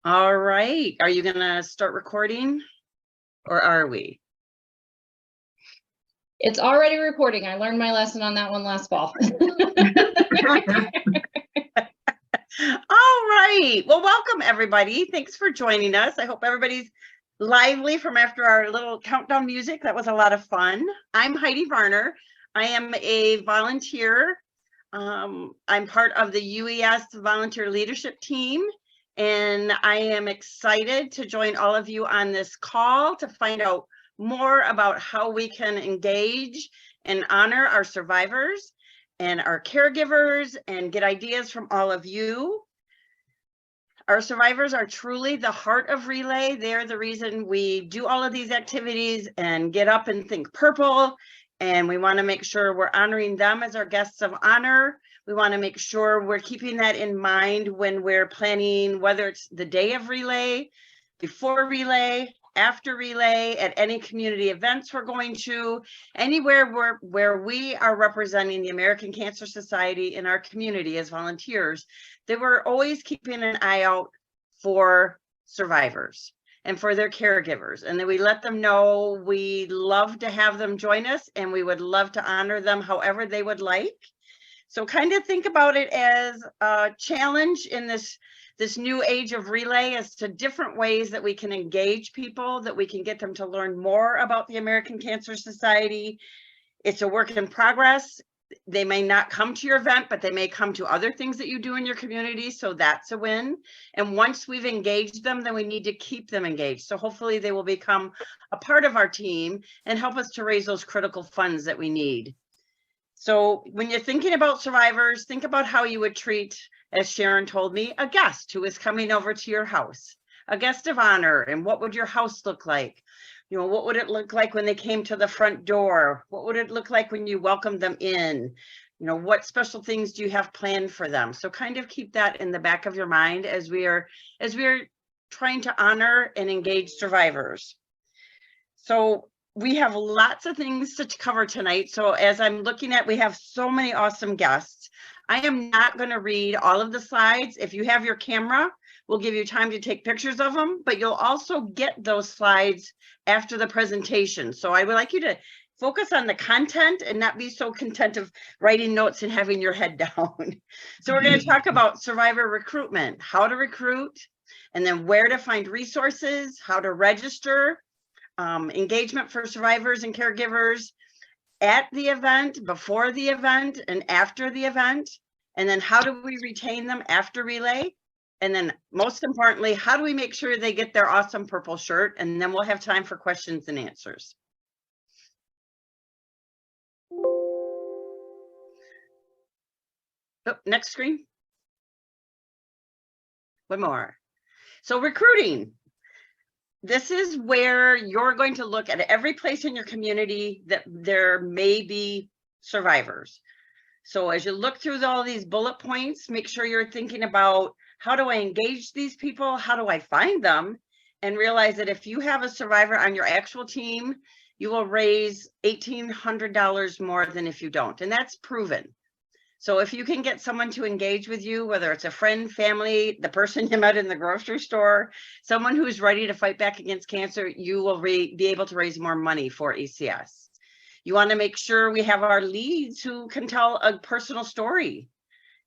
All right. Are you going to start recording or are we? It's already recording. I learned my lesson on that one last fall. All right. Well, welcome everybody. Thanks for joining us. I hope everybody's lively from after our little countdown music. That was a lot of fun. I'm Heidi Varner. I am a volunteer. I'm part of the UES volunteer leadership team, and I am excited to join all of you on this call to find out more about how we can engage and honor our survivors and our caregivers and get ideas from all of you. Our survivors are truly the heart of Relay. They're the reason we do all of these activities and get up and think purple. And we want to make sure we're honoring them as our guests of honor. We want to make sure we're keeping that in mind when we're planning, whether it's the day of Relay, before Relay, after Relay, at any community events we're going to, anywhere where we are representing the American Cancer Society in our community as volunteers, that we're always keeping an eye out for survivors and for their caregivers, and that we let them know we love to have them join us and we would love to honor them however they would like. So kind of think about it as a challenge in this new age of Relay as to different ways that we can engage people, that we can get them to learn more about the American Cancer Society. It's a work in progress. They may not come to your event, but they may come to other things that you do in your community. So that's a win. And once we've engaged them, then we need to keep them engaged. So hopefully they will become a part of our team and help us to raise those critical funds that we need. So when you're thinking about survivors, think about how you would treat, as Sharon told me, a guest who is coming over to your house, a guest of honor. And what would your house look like? You know, what would it look like when they came to the front door? What would it look like when you welcomed them in? You know, what special things do you have planned for them? So kind of keep that in the back of your mind as we are trying to honor and engage survivors. So we have lots of things to cover tonight. So as I'm looking at, we have so many awesome guests. I am not going to read all of the slides. If you have your camera, we'll give you time to take pictures of them, but you'll also get those slides after the presentation. So I would like you to focus on the content and not be so content of writing notes and having your head down. So we're going to talk about survivor recruitment, how to recruit, and then where to find resources, how to register, engagement for survivors and caregivers at the event, before the event, and after the event, and then how do we retain them after Relay? And then most importantly, how do we make sure they get their awesome purple shirt? And then we'll have time for questions and answers. Oh, next screen. One more. So recruiting. This is where you're going to look at every place in your community that there may be survivors. So as you look through all these bullet points, make sure you're thinking about, how do I engage these people? How do I find them? And realize that if you have a survivor on your actual team, you will raise $1,800 more than if you don't. And that's proven. So if you can get someone to engage with you, whether it's a friend, family, the person you met in the grocery store, someone who's ready to fight back against cancer, you will be able to raise more money for ACS. You want to make sure we have our leads who can tell a personal story,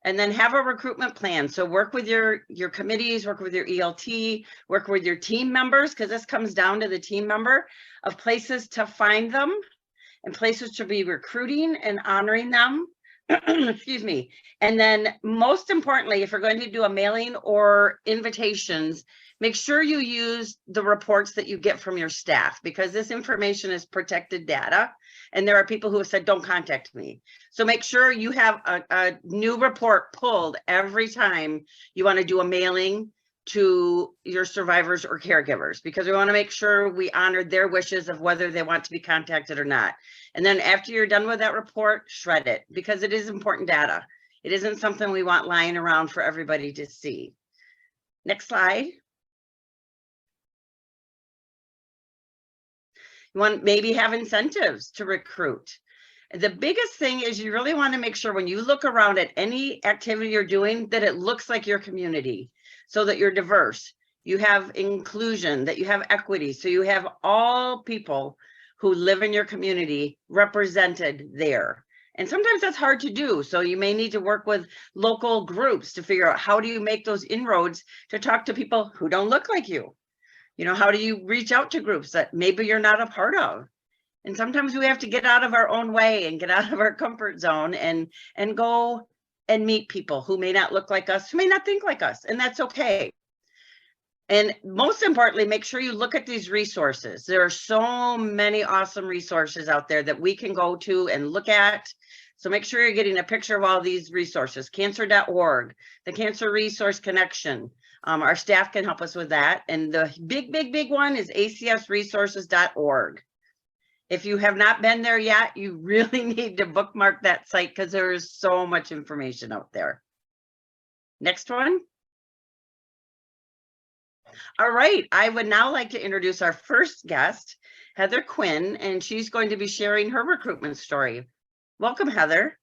and then have a recruitment plan. So work with your committees, work with your ELT, work with your team members, because this comes down to the team member, of places to find them and places to be recruiting and honoring them. Excuse me. And then most importantly, if you're going to do a mailing or invitations, make sure you use the reports that you get from your staff, because this information is protected data. And there are people who have said, don't contact me. So make sure you have a new report pulled every time you want to do a mailing to your survivors or caregivers, because we want to make sure we honor their wishes of whether they want to be contacted or not. And then after you're done with that report, shred it, because it is important data. It isn't something we want lying around for everybody to see. Next slide. You want maybe have incentives to recruit. The biggest thing is you really want to make sure when you look around at any activity you're doing that it looks like your community, so that you're diverse. you have inclusion, that you have equity. So you have all people who live in your community represented there. And sometimes that's hard to do. So you may need to work with local groups to figure out how do you make those inroads to talk to people who don't look like you. You know, how do you reach out to groups that maybe you're not a part of? And sometimes we have to get out of our own way and get out of our comfort zone and go and meet people who may not look like us, who may not think like us, and that's okay. And most importantly, make sure you look at these resources. There are so many awesome resources out there that we can go to and look at. So make sure you're getting a picture of all these resources. Cancer.org, the Cancer Resource Connection. Our staff can help us with that. And the big one is acsresources.org. If you have not been there yet, you really need to bookmark that site because there is so much information out there. Next one. All right, I would now like to introduce our first guest, Heather Quinn, and she's going to be sharing her recruitment story. Welcome, Heather.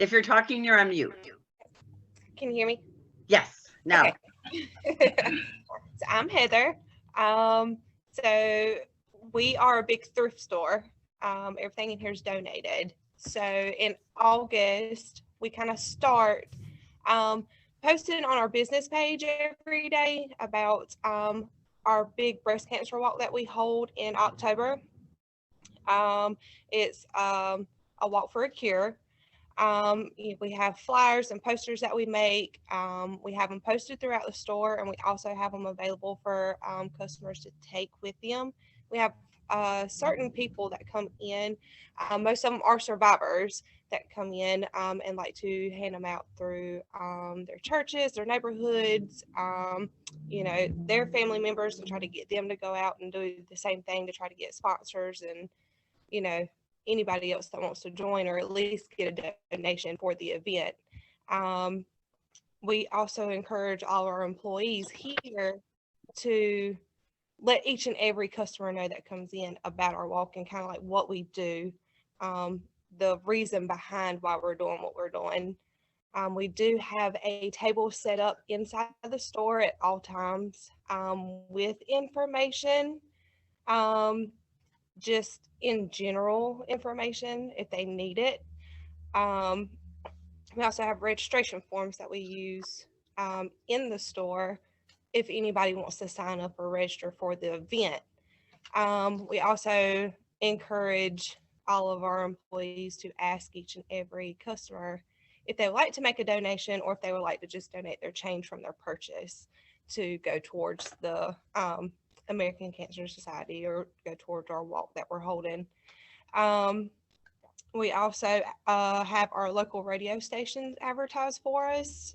If you're talking, you're on mute. Can you hear me? Yes, now. Okay. So I'm Heather. So we are a big thrift store. Everything in here is donated. So in August, we kind of start posting on our business page every day about our big breast cancer walk that we hold in October. It's a walk for a cure. We have flyers and posters that we make. We have them posted throughout the store, and we also have them available for customers to take with them. We have certain people that come in. Most of them are survivors that come in and like to hand them out through their churches, their neighborhoods, their family members, and try to get them to go out and do the same thing to try to get sponsors and, anybody else that wants to join or at least get a donation for the event. We also encourage all our employees here to let each and every customer know that comes in about our walk and kind of like what we do, the reason behind why we're doing what we're doing. We do have a table set up inside the store at all times with information, just in general information if they need it. We also have registration forms that we use in the store if anybody wants to sign up or register for the event. We also encourage all of our employees to ask each and every customer if they would like to make a donation or if they would like to just donate their change from their purchase to go towards the American Cancer Society or go towards our walk that we're holding. We also have our local radio stations advertise for us.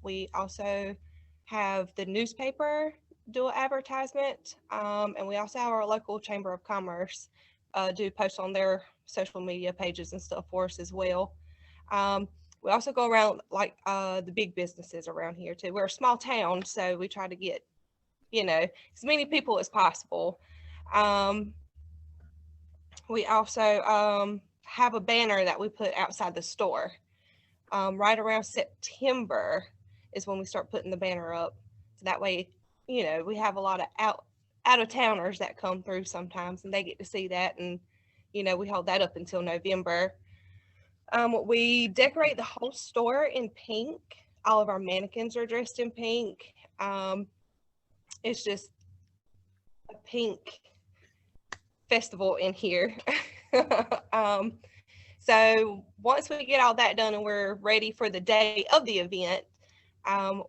We also have the newspaper do an advertisement, and we also have our local Chamber of Commerce do posts on their social media pages and stuff for us as well. We also go around like the big businesses around here too. We're a small town, so we try to get as many people as possible. We also have a banner that we put outside the store. Right around September is when we start putting the banner up. So that way, we have a lot of out-of-towners that come through sometimes, and they get to see that. And, we hold that up until November. We decorate the whole store in pink. All of our mannequins are dressed in pink. It's just a pink festival in here. So once we get all that done and we're ready for the day of the event,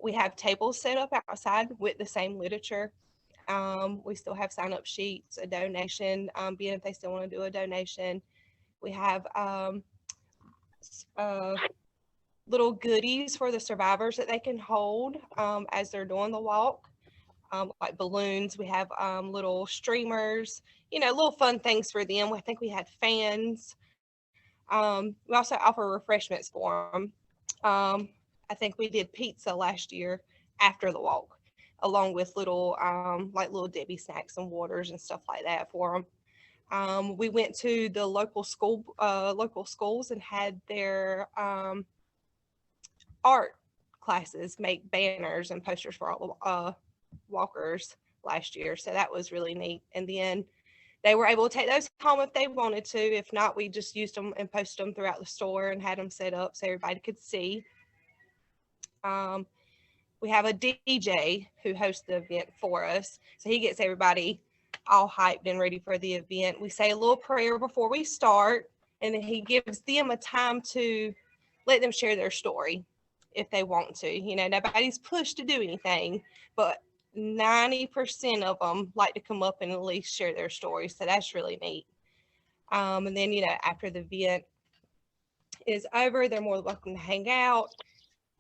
we have tables set up outside with the same literature. We still have sign-up sheets, a donation, being if they still want to do a donation. We have little goodies for the survivors that they can hold as they're doing the walk. Like balloons, we have little streamers, little fun things for them. I think we had fans. We also offer refreshments for them. I think we did pizza last year after the walk, along with little little Debbie snacks and waters and stuff like that for them. We went to the local schools and had their art classes make banners and posters for all the walkers last year. So that was really neat. And then they were able to take those home if they wanted to. If not, we just used them and posted them throughout the store and had them set up so everybody could see. We have a DJ who hosts the event for us. So he gets everybody all hyped and ready for the event. We say a little prayer before we start, and then he gives them a time to let them share their story if they want to. You know, nobody's pushed to do anything, but 90% of them like to come up and at least share their story. So that's really neat. And then, you know, after the event is over, they're more than welcome to hang out.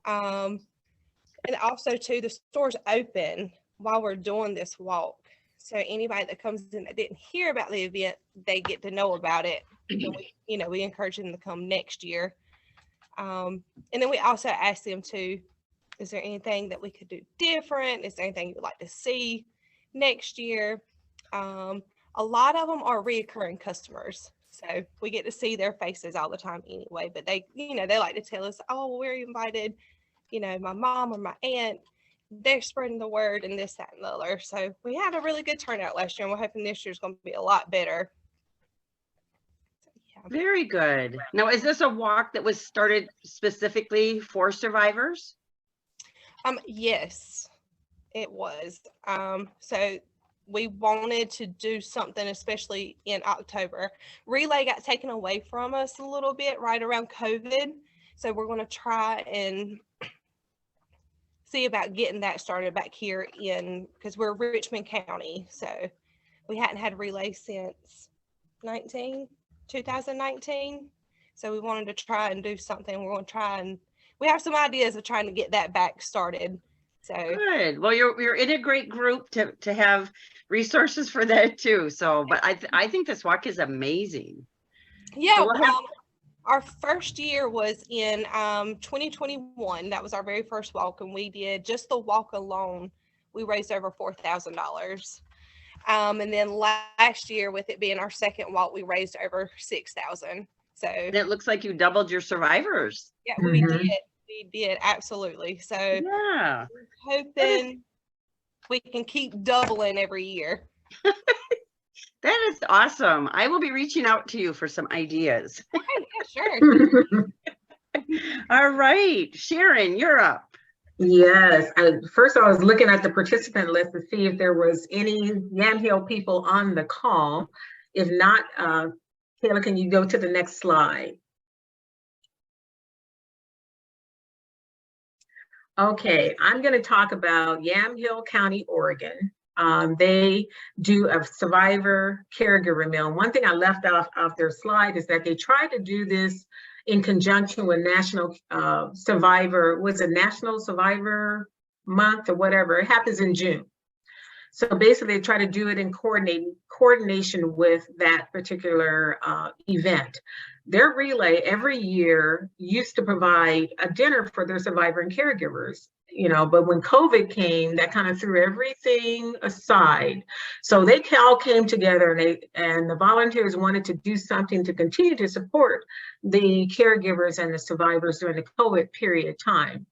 And also, too, the store's open while we're doing this walk. So anybody that comes in that didn't hear about the event, they get to know about it. And we encourage them to come next year. And then we also ask them to, is there anything that we could do different? Is there anything you'd like to see next year? A lot of them are reoccurring customers. So we get to see their faces all the time anyway, but they like to tell us, oh, we're invited, my mom or my aunt, they're spreading the word and this, that, and the other. So we had a really good turnout last year, and we're hoping this year's going to be a lot better. So, yeah. Very good. Now, is this a walk that was started specifically for survivors? Yes, it was. So we wanted to do something, especially in October. Relay got taken away from us a little bit right around COVID. So we're going to try and see about getting that started back here because we're Richmond County. So we hadn't had relay since 2019. So we wanted to try and do something. We're going to try and we have some ideas of trying to get that back started. So good. Well, you're in a great group to have resources for that too. So, but I think this walk is amazing. Yeah. So our first year was in 2021. That was our very first walk, and we did just the walk alone. We raised over $4,000. And then last year, with it being our second walk, we raised over $6,000. So it looks like you doubled your survivors. Yeah, we did. We did, absolutely. So yeah, we're hoping we can keep doubling every year. That is awesome. I will be reaching out to you for some ideas. Okay, yeah, sure. All right, Sharon, you're up. Yes. First, I was looking at the participant list to see if there was any Yamhill people on the call. If not, Kayla, can you go to the next slide? Okay, I'm going to talk about Yamhill County, Oregon. They do a survivor caregiver meal. One thing I left off their slide is that they try to do this in conjunction with National National Survivor Month or whatever. It happens in June. So basically they try to do it in coordination with that particular event. Their relay every year used to provide a dinner for their survivor and caregivers, but when COVID came, that kind of threw everything aside. So they all came together and the volunteers wanted to do something to continue to support the caregivers and the survivors during the COVID period time.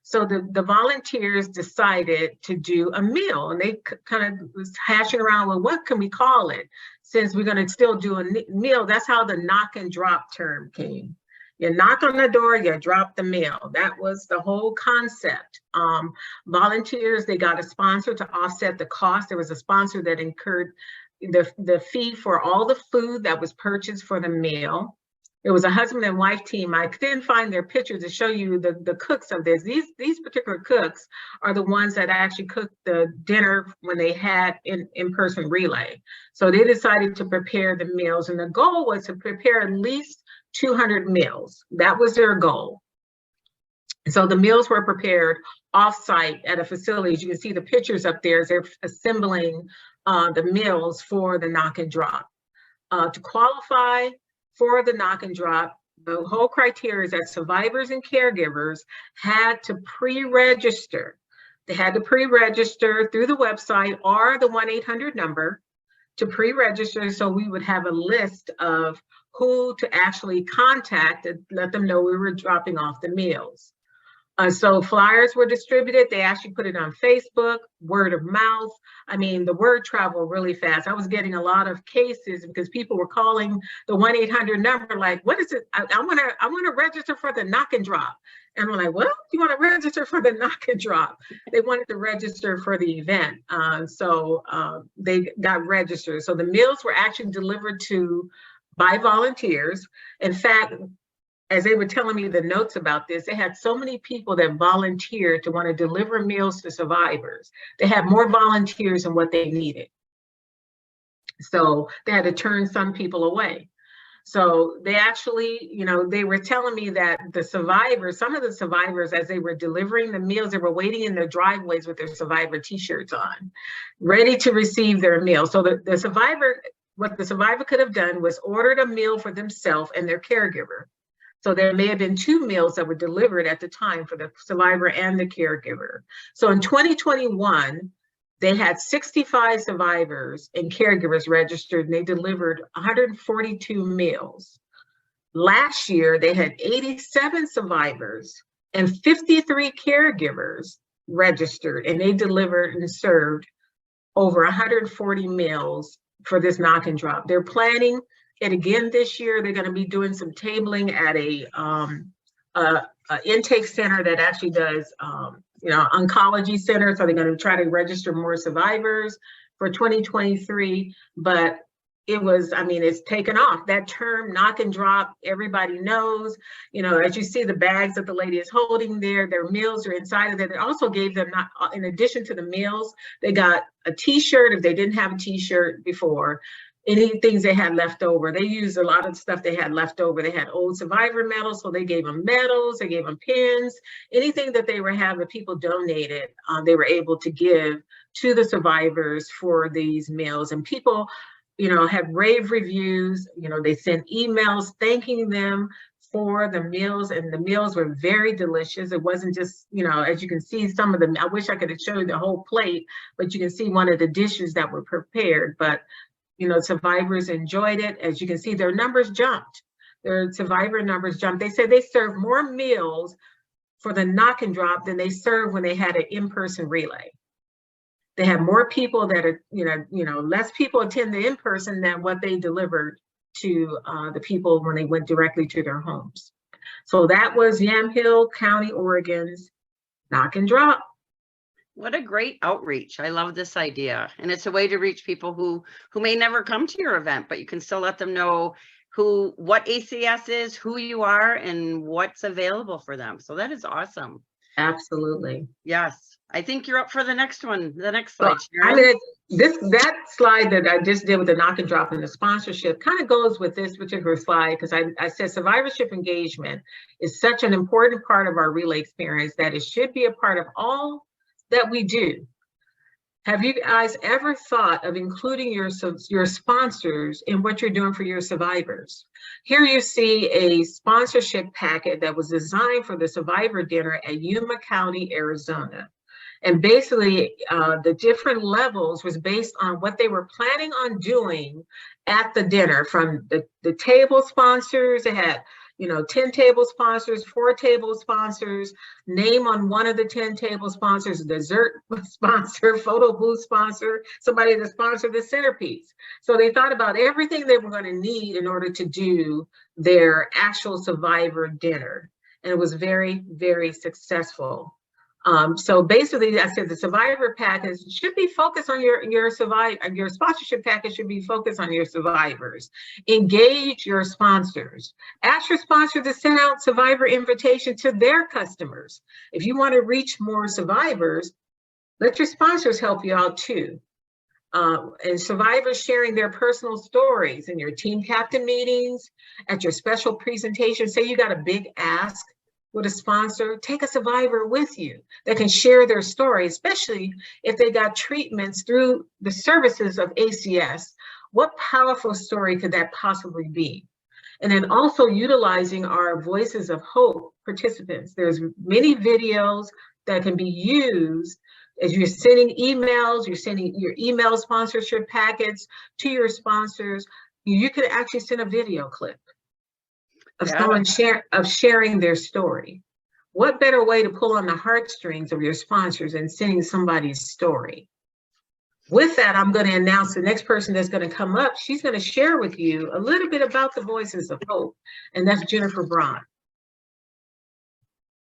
So the volunteers decided to do a meal, and they kind of was hashing around, well, what can we call it? Since we're going to still do a meal, that's how the knock and drop term came. You knock on the door, you drop the meal. That was the whole concept. Volunteers, they got a sponsor to offset the cost. There was a sponsor that incurred the fee for all the food that was purchased for the meal. It was a husband and wife team. I didn't find their picture to show you the cooks of this. These particular cooks are the ones that actually cooked the dinner when they had in-person relay. So they decided to prepare the meals, and the goal was to prepare at least 200 meals. That was their goal. So the meals were prepared off-site at a facility. As you can see the pictures up there as they're assembling the meals for the knock and drop. To qualify for the knock and drop, the whole criteria is that survivors and caregivers had to pre-register. They had to pre-register through the website or the 1-800 number to pre-register, so we would have a list of who to actually contact and let them know we were dropping off the meals. So flyers were distributed. They actually put it on Facebook, word of mouth. I mean, the word traveled really fast. I was getting a lot of cases because people were calling the 1-800 number like, what is it? I want to register for the knock and drop. And I'm like, what? You want to register for the knock and drop? They wanted to register for the event. So they got registered. So the meals were actually delivered by volunteers. In fact, as they were telling me the notes about this, they had so many people that volunteered to want to deliver meals to survivors. They had more volunteers than what they needed. So they had to turn some people away. So they actually, they were telling me that some of the survivors, as they were delivering the meals, they were waiting in their driveways with their survivor t-shirts on, ready to receive their meal. So what the survivor could have done was ordered a meal for themselves and their caregiver. So there may have been 2 meals that were delivered at the time for the survivor and the caregiver. So in 2021, they had 65 survivors and caregivers registered, and they delivered 142 meals. Last year, they had 87 survivors and 53 caregivers registered, and they delivered and served over 140 meals for this knock and drop. They're planning it again this year. They're going to be doing some tabling at a intake center that actually does oncology center. So they're going to try to register more survivors for 2023. But it's taken off. That term knock and drop, everybody knows, as you see the bags that the lady is holding there, their meals are inside of it. It also gave them, in addition to the meals, they got a t-shirt if they didn't have a t-shirt before. Any things they had left over. They used a lot of stuff they had left over. They had old survivor medals, so they gave them medals, they gave them pins, anything that they were having, people donated, they were able to give to the survivors for these meals. And people, had rave reviews, they sent emails thanking them for the meals, and the meals were very delicious. It wasn't just, as you can see, some of them, I wish I could have showed the whole plate, but you can see one of the dishes that were prepared. But survivors enjoyed it. As you can see, their numbers jumped. Their survivor numbers jumped. They said they served more meals for the knock and drop than they served when they had an in-person relay. They had more people that are, less people attend the in-person than what they delivered to the people when they went directly to their homes. So that was Yamhill County, Oregon's knock and drop. What a great outreach. I love this idea. And it's a way to reach people who may never come to your event, but you can still let them know what ACS is, who you are, and what's available for them. So that is awesome. Absolutely. Yes. I think you're up for the next one, the next slide. That slide that I just did with the knock and drop and the sponsorship kind of goes with this particular slide, because I said survivorship engagement is such an important part of our relay experience that it should be a part of all that we do. Have you guys ever thought of including your sponsors in what you're doing for your survivors? Here you see a sponsorship packet that was designed for the survivor dinner at Yuma County, Arizona. And basically the different levels was based on what they were planning on doing at the dinner, from the table sponsors. They had 10 table sponsors, 4 table sponsors, name on one of the 10 table sponsors, dessert sponsor, photo booth sponsor, somebody to sponsor the centerpiece. So they thought about everything they were going to need in order to do their actual survivor dinner. And it was very, very successful. So basically, I said the survivor package should be focused on your sponsorship package should be focused on your survivors. Engage your sponsors. Ask your sponsor to send out survivor invitation to their customers. If you want to reach more survivors, let your sponsors help you out too. And survivors sharing their personal stories in your team captain meetings, at your special presentation. Say you got a big ask with a sponsor, take a survivor with you that can share their story, especially if they got treatments through the services of ACS. What powerful story could that possibly be? And then also utilizing our Voices of Hope participants. There's many videos that can be used as you're sending emails, you're sending your email sponsorship packets to your sponsors. You could actually send a video clip of someone sharing their story. what better way to pull on the heartstrings of your sponsors than seeing somebody's story? With that, I'm going to announce the next person that's going to come up. She's going to share with you a little bit about the Voices of Hope, and that's Jennifer Braun.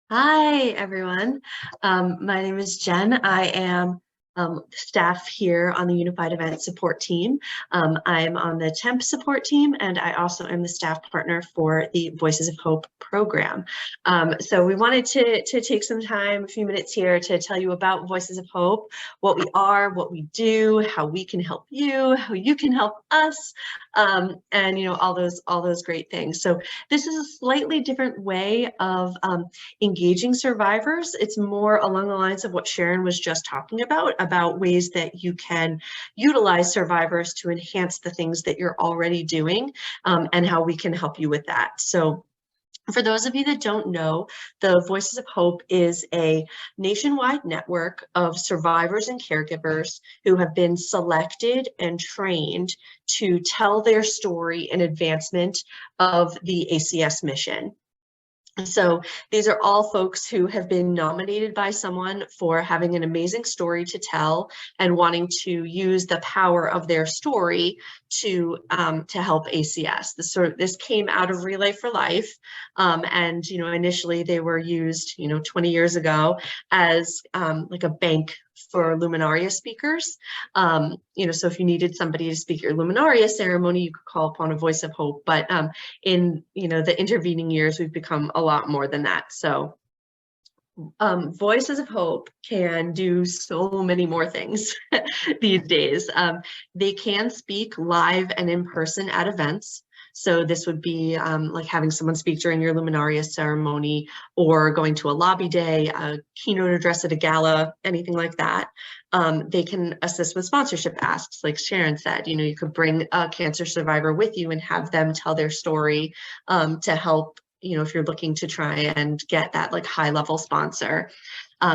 Hi, everyone. My name is Jen. I am staff here on the Unified Event Support Team. I'm on the temp support team, and I also am the staff partner for the Voices of Hope program. So we wanted to take some time, a few minutes here, to tell you about Voices of Hope, what we are, what we do, how we can help you, how you can help us, and all those great things. So this is a slightly different way of engaging survivors. It's more along the lines of what Sharon was just talking about ways that you can utilize survivors to enhance the things that you're already doing, and how we can help you with that. So for those of you that don't know, the Voices of Hope is a nationwide network of survivors and caregivers who have been selected and trained to tell their story in advancement of the ACS mission. So these are all folks who have been nominated by someone for having an amazing story to tell and wanting to use the power of their story to help ACS. This came out of Relay for Life, and initially they were used 20 years ago as like a bank for Luminaria speakers. So if you needed somebody to speak your Luminaria ceremony, you could call upon a Voice of Hope. But in the intervening years, we've become a lot more than that. So Voices of Hope can do so many more things these days. They can speak live and in person at events. So this would be like having someone speak during your Luminaria ceremony, or going to a lobby day, a keynote address at a gala, anything like that. They can assist with sponsorship asks, like Sharon said. You could bring a cancer survivor with you and have them tell their story to help, if you're looking to try and get that like high level sponsor.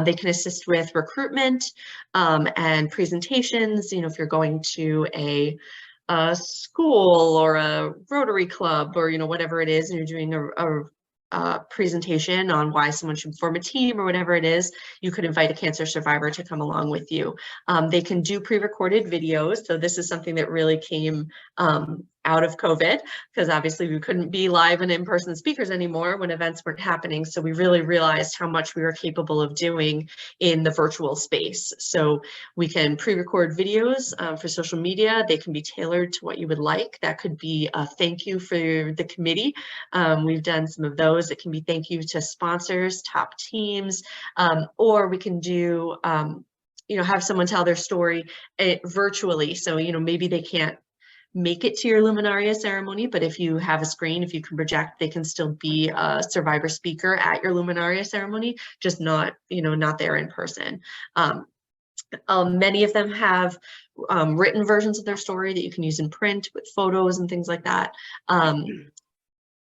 They can assist with recruitment and presentations. If you're going to a school or a Rotary Club, or whatever it is, and you're doing a presentation on why someone should form a team or whatever it is, you could invite a cancer survivor to come along with you. They can do pre-recorded videos. So this is something that really came out of COVID, because obviously we couldn't be live and in-person speakers anymore when events weren't happening. So we really realized how much we were capable of doing in the virtual space. So we can pre-record videos for social media. They can be tailored to what you would like. That could be a thank you for the committee. We've done some of those. It can be thank you to sponsors, top teams, or we can do, have someone tell their story virtually. So, maybe they can't make it to your Luminaria ceremony, but if you have a screen, if you can project, they can still be a survivor speaker at your Luminaria ceremony, just not, not there in person. Many of them have written versions of their story that you can use in print with photos and things like that.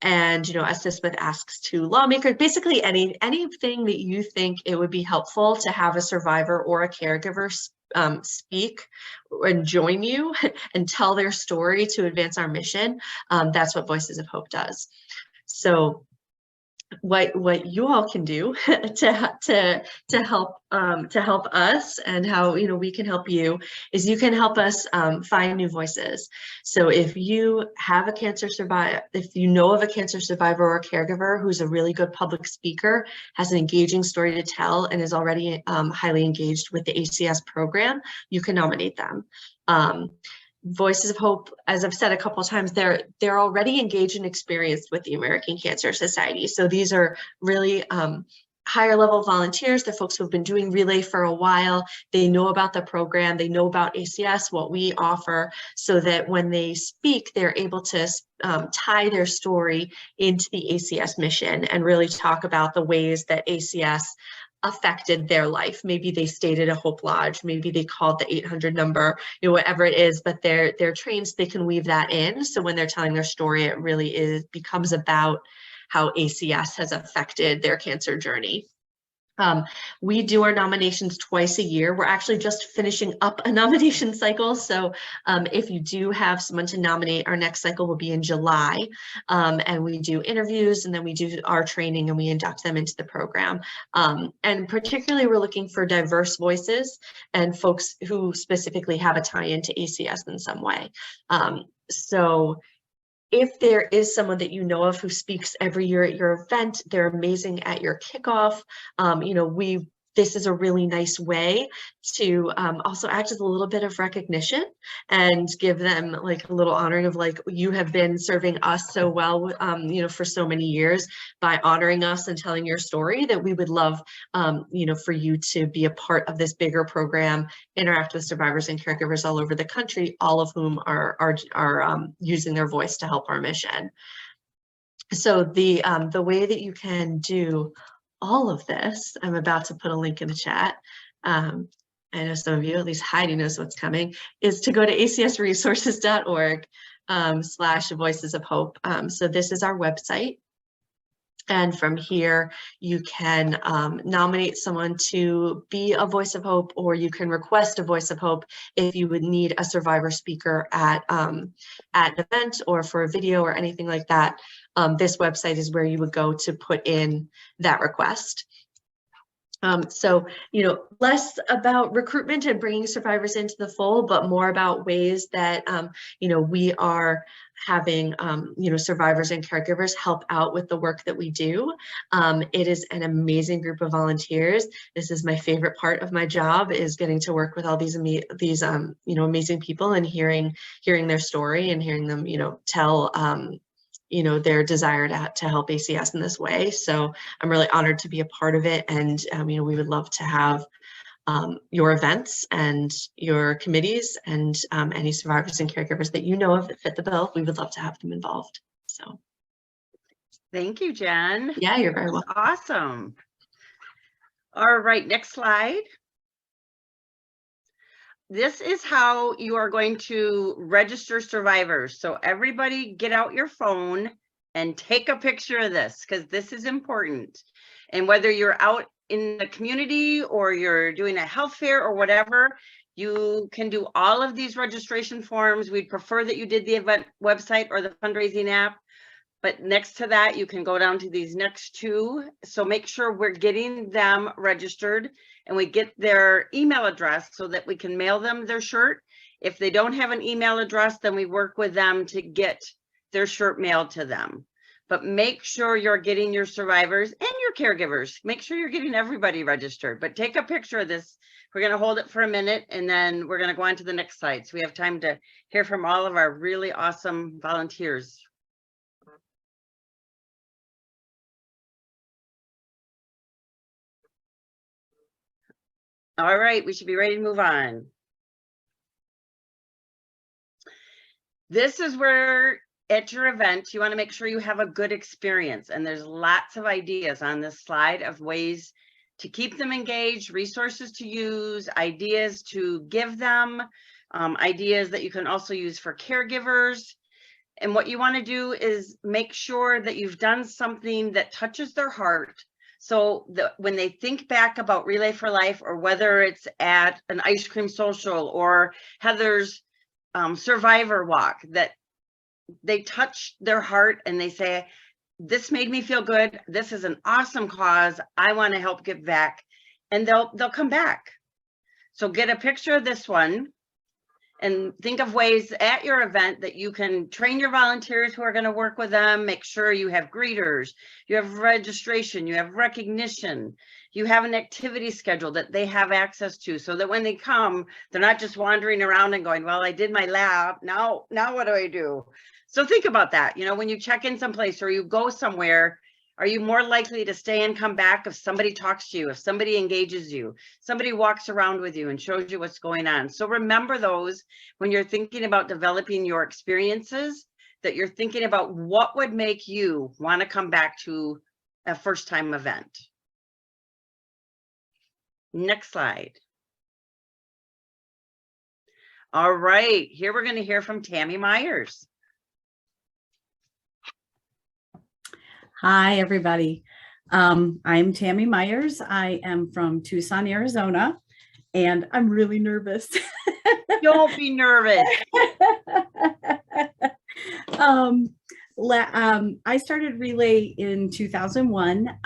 And assist with asks to lawmakers, basically anything that you think it would be helpful to have a survivor or a caregiver speak and join you and tell their story to advance our mission. That's what Voices of Hope does. So what you all can do to help us, and how we can help you, is you can help us find new voices. So if you have a cancer survivor, if you know of a cancer survivor or a caregiver who's a really good public speaker, has an engaging story to tell, and is already highly engaged with the ACS program, you can nominate them. Voices of Hope, as I've said a couple of times, they're already engaged and experienced with the American Cancer Society. So these are really higher level volunteers. They're folks who have been doing Relay for a while. They know about the program. They know about ACS, what we offer, so that when they speak, they're able to tie their story into the ACS mission and really talk about the ways that ACS affected their life. Maybe they stayed at a Hope Lodge, maybe they called the 800 number, whatever it is, but they're trained so they can weave that in. So when they're telling their story, it really becomes about how ACS has affected their cancer journey. We do our nominations twice a year. We're actually just finishing up a nomination cycle. So if you do have someone to nominate, our next cycle will be in July. And we do interviews, and then we do our training, and we induct them into the program. And particularly, we're looking for diverse voices and folks who specifically have a tie into ACS in some way. So if there is someone that you know of who speaks every year at your event, they're amazing at your kickoff. You know, this is a really nice way to also act as a little bit of recognition and give them like a little honoring of like, you have been serving us so well, you know, for so many years by honoring us and telling your story, that we would love, you know, for you to be a part of this bigger program, interact with survivors and caregivers all over the country, all of whom are using their voice to help our mission. So the way that you can do all of this, I'm about to put a link in the chat. I know some of you, at least Heidi knows what's coming, is to go to acsresources.org /Voices of Hope. So this is our website. And from here, you can nominate someone to be a voice of hope, or you can request a voice of hope if you would need a survivor speaker at an event or for a video or anything like that. This website is where you would go to put in that request. So, you know, less about recruitment and bringing survivors into the fold, but more about ways that, you know, we are having, you know, survivors and caregivers help out with the work that we do. It is an amazing group of volunteers. This is my favorite part of my job, is getting to work with all these you know, amazing people and hearing their story and hearing them, you know, tell, you know, their desire to help ACS in this way. So I'm really honored to be a part of it. And, you know, we would love to have your events and your committees and any survivors and caregivers that you know of that fit the bill. We would love to have them involved. So. Thank you, Jen. Yeah, you're very welcome. Awesome. All right, next slide. This is how you are going to register survivors. So everybody get out your phone and take a picture of this, because this is important. And whether you're out in the community or you're doing a health fair or whatever, you can do all of these registration forms. We'd prefer that you did the event website or the fundraising app. But next to that, you can go down to these next two. So make sure we're getting them registered and we get their email address so that we can mail them their shirt. If they don't have an email address, then we work with them to get their shirt mailed to them. But make sure you're getting your survivors and your caregivers. Make sure you're getting everybody registered. But take a picture of this. We're going to hold it for a minute, and then we're going to go on to the next slide. So we have time to hear from all of our really awesome volunteers. All right, we should be ready to move on. This is where at your event, you want to make sure you have a good experience. And there's lots of ideas on this slide of ways to keep them engaged, resources to use, ideas to give them, ideas that you can also use for caregivers. And what you want to do is make sure that you've done something that touches their heart. So when they think back about Relay for Life, or whether it's at an ice cream social or Heather's Survivor Walk, that they touch their heart and they say, this made me feel good. This is an awesome cause. I want to help give back. And they'll come back. So get a picture of this one and think of ways at your event that you can train your volunteers who are going to work with them. Make sure you have greeters, you have registration, you have recognition, you have an activity schedule that they have access to, so that when they come, they're not just wandering around and going, well, I did my lab. Now what do I do? So think about that. You know, when you check in someplace or you go somewhere, are you more likely to stay and come back if somebody talks to you, if somebody engages you, somebody walks around with you and shows you what's going on? So remember those when you're thinking about developing your experiences, that you're thinking about what would make you want to come back to a first-time event. Next slide. All right, here we're going to hear from Tammy Myers. Hi, everybody. I'm Tammy Myers. I am from Tucson, Arizona, and I'm really nervous. Don't be nervous. I started Relay in 2001.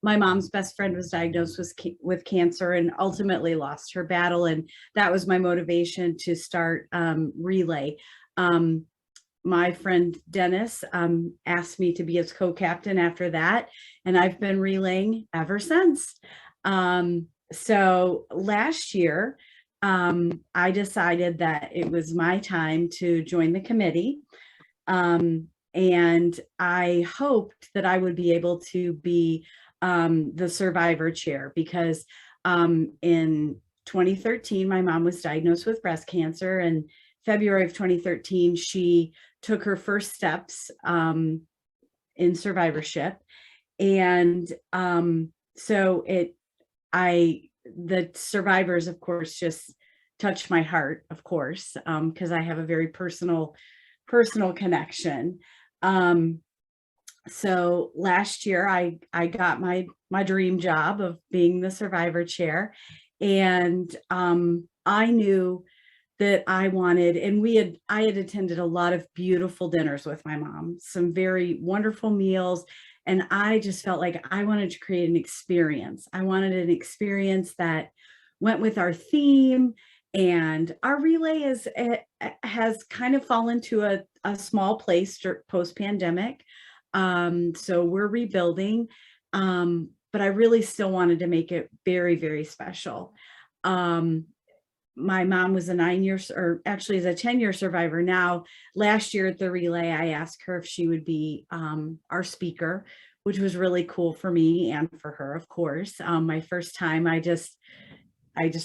My mom's best friend was diagnosed with cancer and ultimately lost her battle. And that was my motivation to start Relay. My friend Dennis asked me to be his co-captain after that, and I've been relaying ever since. So last year, I decided that it was my time to join the committee. And I hoped that I would be able to be the survivor chair, because in 2013, my mom was diagnosed with breast cancer, and February of 2013, she took her first steps in survivorship. And so the survivors, of course, just touched my heart, of course, because I have a very personal connection. So last year I got my dream job of being the survivor chair, and I knew that I wanted, and I had attended a lot of beautiful dinners with my mom, some very wonderful meals, and I just felt like I wanted to create an experience. I wanted an experience that went with our theme, and our relay has kind of fallen to a small place post-pandemic. So we're rebuilding, but I really still wanted to make it very, very special. My mom was a 9-year, or actually is a 10-year survivor now. Last year at the relay, I asked her if she would be our speaker, which was really cool for me and for her, of course. My first time, I just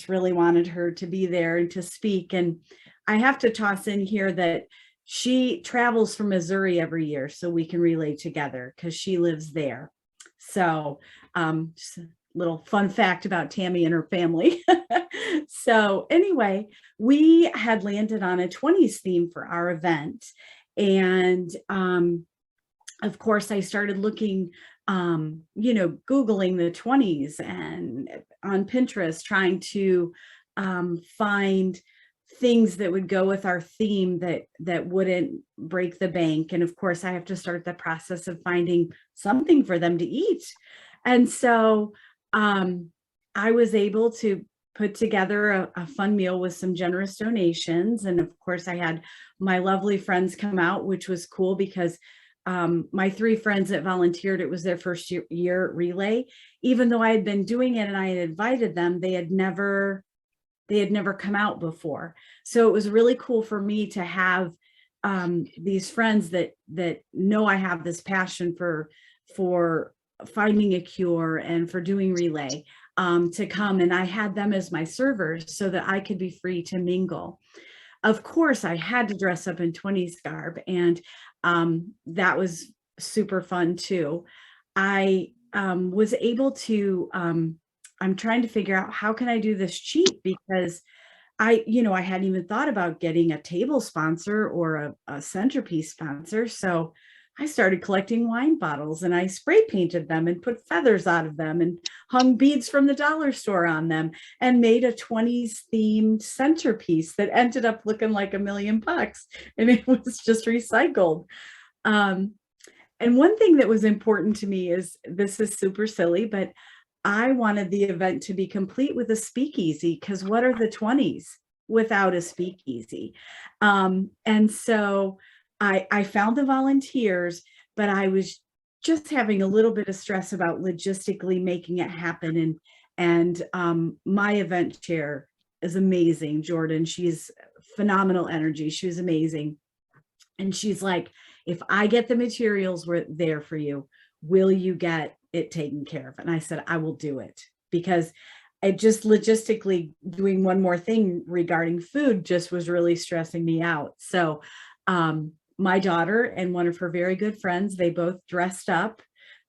really wanted her to be there and to speak. And I have to toss in here that she travels from Missouri every year so we can relay together, because she lives there. So just a little fun fact about Tammy and her family. So anyway, we had landed on a 20s theme for our event. And of course, I started looking, Googling the 20s and on Pinterest, trying to find things that would go with our theme that wouldn't break the bank. And of course, I have to start the process of finding something for them to eat. And so I was able to put together a fun meal with some generous donations. And of course, I had my lovely friends come out, which was cool, because my 3 friends that volunteered, it was their first year relay. Even though I had been doing it and I had invited them, they had never come out before. So it was really cool for me to have these friends that know I have this passion for finding a cure and for doing relay to come. And I had them as my servers so that I could be free to mingle. Of course, I had to dress up in 20s garb, and that was super fun too. I was able to, I'm trying to figure out how can I do this cheap, because I hadn't even thought about getting a table sponsor or a centerpiece sponsor. So I started collecting wine bottles, and I spray painted them and put feathers out of them and hung beads from the dollar store on them and made a 20s themed centerpiece that ended up looking like $1 million, and it was just recycled. And one thing that was important to me is, this is super silly, but I wanted the event to be complete with a speakeasy, because what are the 20s without a speakeasy? And so I found the volunteers, but I was just having a little bit of stress about logistically making it happen. And my event chair is amazing, Jordan. She's phenomenal energy. She was amazing. And she's like, if I get the materials there for you, will you get it taken care of? And I said, I will do it, because I just logistically doing one more thing regarding food just was really stressing me out. So my daughter and one of her very good friends, they both dressed up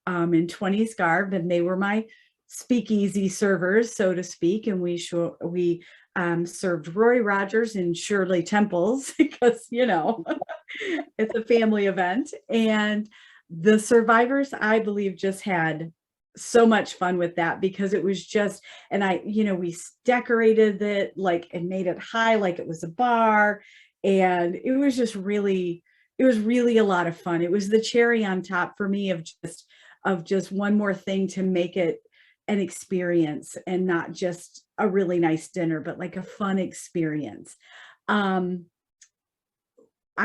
in 20s garb, and they were my speakeasy servers, so to speak. And we served Roy Rogers and Shirley Temples, because, it's a family event. And the survivors, I believe, just had so much fun with that because it was just, and we decorated it like and made it high like it was a bar. And it was just really, it was really a lot of fun. It was the cherry on top for me of just one more thing to make it an experience and not just a really nice dinner, but like a fun experience. I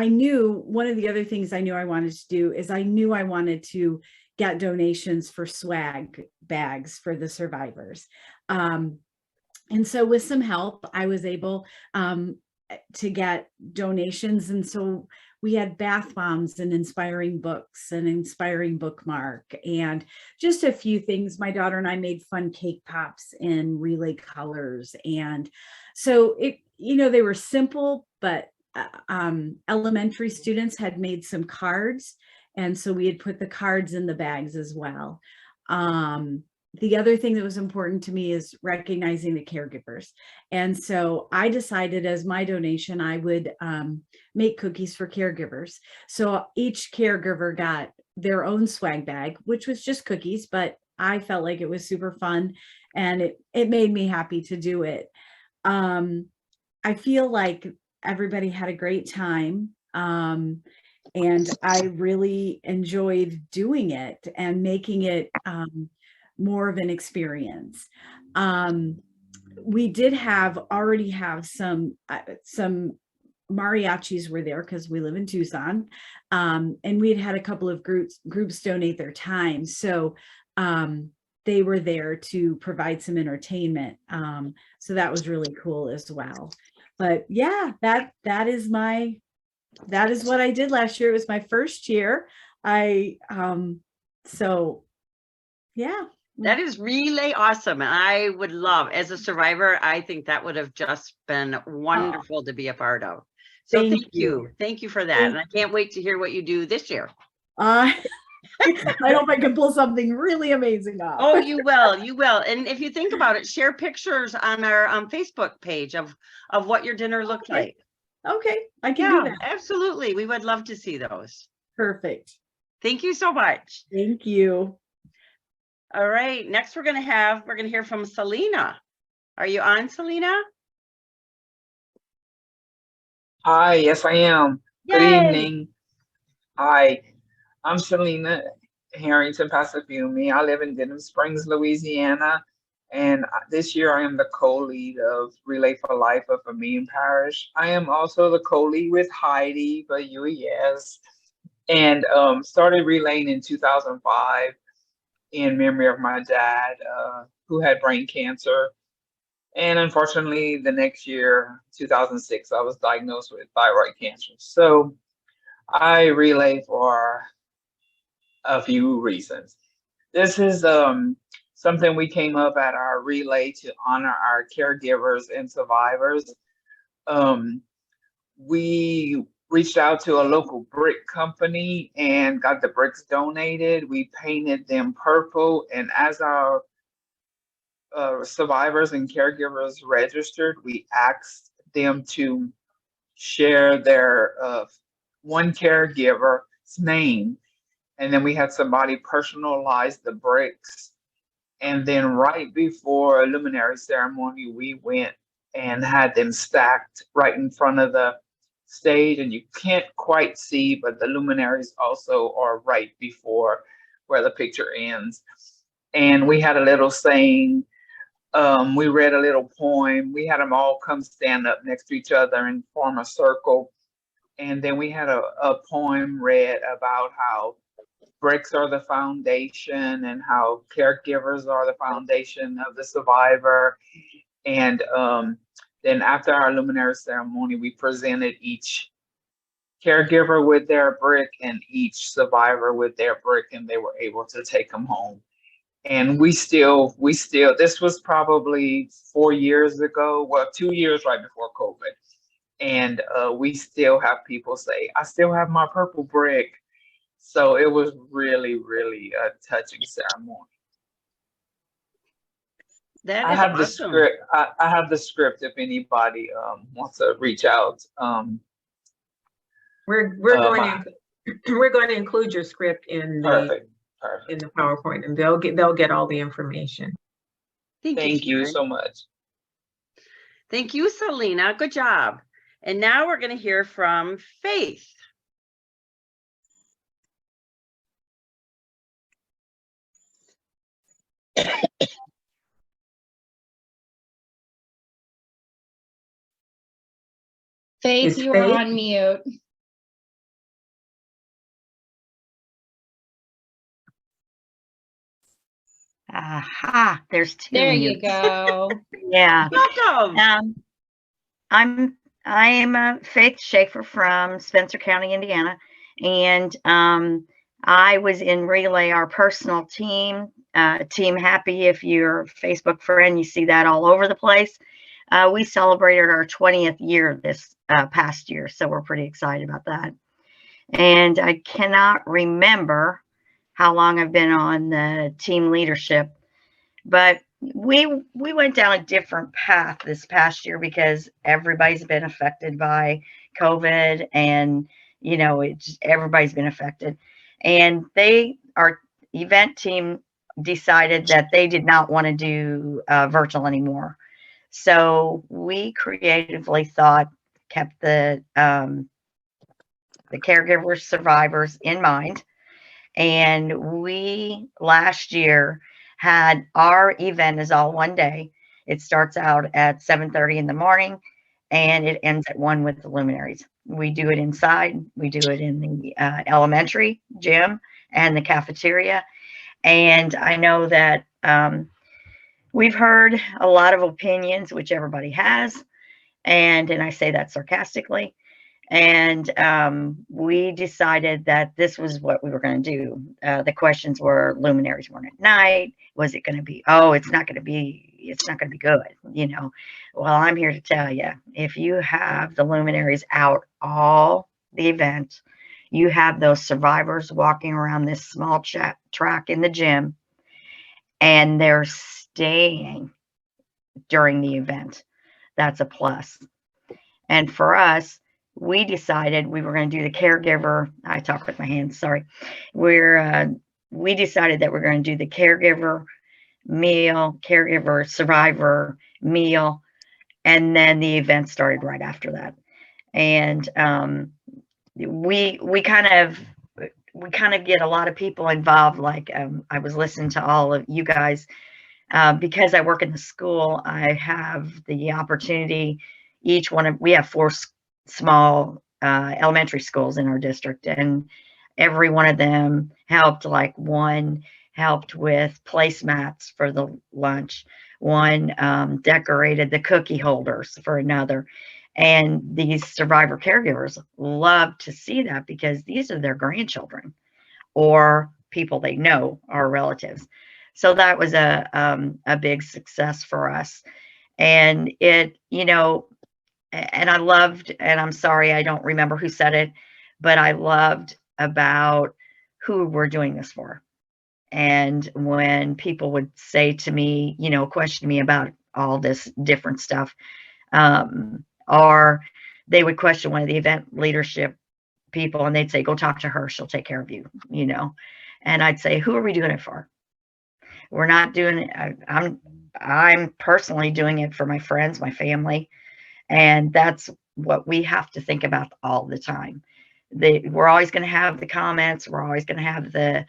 knew one of the other things I knew I wanted to do is I knew I wanted to get donations for swag bags for the survivors. And so with some help, I was able to get donations. And so we had bath bombs and inspiring books and inspiring bookmark and just a few things. My daughter and I made fun cake pops in relay colors. And so they were simple, but elementary students had made some cards. And so we had put the cards in the bags as well. The other thing that was important to me is recognizing the caregivers. And so I decided as my donation, I would make cookies for caregivers. So each caregiver got their own swag bag, which was just cookies, but I felt like it was super fun and it made me happy to do it. I feel like everybody had a great time. And I really enjoyed doing it and making it more of an experience. We did already have some mariachis were there because we live in Tucson, and we had a couple of groups donate their time. So they were there to provide some entertainment. So that was really cool as well. But yeah, that is what I did last year. It was my first year. So yeah. That is really awesome. And I would love, as a survivor, I think that would have just been wonderful to be a part of. So thank you. Thank you for that. And I can't wait to hear what you do this year. I hope I can pull something really amazing off. Oh, you will. You will. And if you think about it, share pictures on our Facebook page of what your dinner looked like. Okay, I can do that. Absolutely. We would love to see those. Perfect. Thank you so much. Thank you. All right. Next, we're going to hear from Selena. Are you on, Selena? Hi, yes, I am. Yay. Good evening. Hi, I'm Selena Harrington Passafiumi. I live in Denham Springs, Louisiana. And this year I am the co-lead of Relay for Life of Vermilion Parish. I am also the co-lead with Heidi, but yes. And started relaying in 2005 in memory of my dad, who had brain cancer. And unfortunately, the next year, 2006, I was diagnosed with thyroid cancer. So I relay for a few reasons. This is something we came up at our relay to honor our caregivers and survivors. We reached out to a local brick company and got the bricks donated. We painted them purple, and as our survivors and caregivers registered, we asked them to share their one caregiver's name, and then we had somebody personalize the bricks. And then right before a luminary ceremony, we went and had them stacked right in front of the stage, and you can't quite see, but the luminaries also are right before where the picture ends. And we had a little saying, we read a little poem. We had them all come stand up next to each other and form a circle. And then we had a poem read about how bricks are the foundation and how caregivers are the foundation of the survivor. And then after our luminary ceremony, we presented each caregiver with their brick and each survivor with their brick, and they were able to take them home. And we still, this was probably 4 years ago, well, 2 years right before COVID. And we still have people say, I still have my purple brick. So it was really, really a touching ceremony. That I is have awesome. the script. I have the script if anybody wants to reach out. We're going to include your script in the Perfect. Perfect. in the PowerPoint, and they'll get all the information. Thank you Sharon. so much. Thank you, Selena. Good job. And now we're going to hear from Faith. Faith, Is you are Faith? on mute. Aha, there's two There you mutes. go. Yeah. Welcome. I am Faith Schaefer from Spencer County, Indiana, and I was in Relay, our personal team, Team Happy. If you're a Facebook friend, you see that all over the place. We celebrated our 20th year this past year, so we're pretty excited about that. And I cannot remember how long I've been on the team leadership, but we went down a different path this past year because everybody's been affected by COVID, and you know, everybody's been affected. And our event team decided that they did not want to do virtual anymore. So we creatively kept the caregivers, survivors in mind. And we last year had our event is all one day. It starts out at 7:30 in the morning and it ends at 1 with the luminaries. We do it inside. We do it in the elementary gym and the cafeteria. And I know that we've heard a lot of opinions, which everybody has. And I say that sarcastically. And we decided that this was what we were going to do. The questions were: luminaries weren't at night. Was it going to be? Oh, it's not going to be good. You know, well, I'm here to tell you, if you have the luminaries out all the event, you have those survivors walking around this small track in the gym, and they're staying during the event. That's a plus. And for us, we decided we were going to do the caregiver. I talk with my hands, sorry. We decided that we're going to do the caregiver meal, caregiver survivor meal, and then the event started right after that. And we kind of get a lot of people involved. Like I was listening to all of you guys. Because I work in the school, I have the opportunity. We have 4 small elementary schools in our district, and every one of them helped. Like one helped with placemats for the lunch, one decorated the cookie holders for another. And these survivor caregivers love to see that because these are their grandchildren or people they know are relatives. So that was a big success for us. And it, you know, and I loved, and I'm sorry, I don't remember who said it, but I loved about who we're doing this for. And when people would say to me, you know, question me about all this different stuff, or they would question one of the event leadership people and they'd say, go talk to her, she'll take care of you, you know. And I'd say, who are we doing it for? We're not doing it. I'm personally doing it for my friends, my family. And that's what we have to think about all the time. We're always going to have the comments. We're always going to have the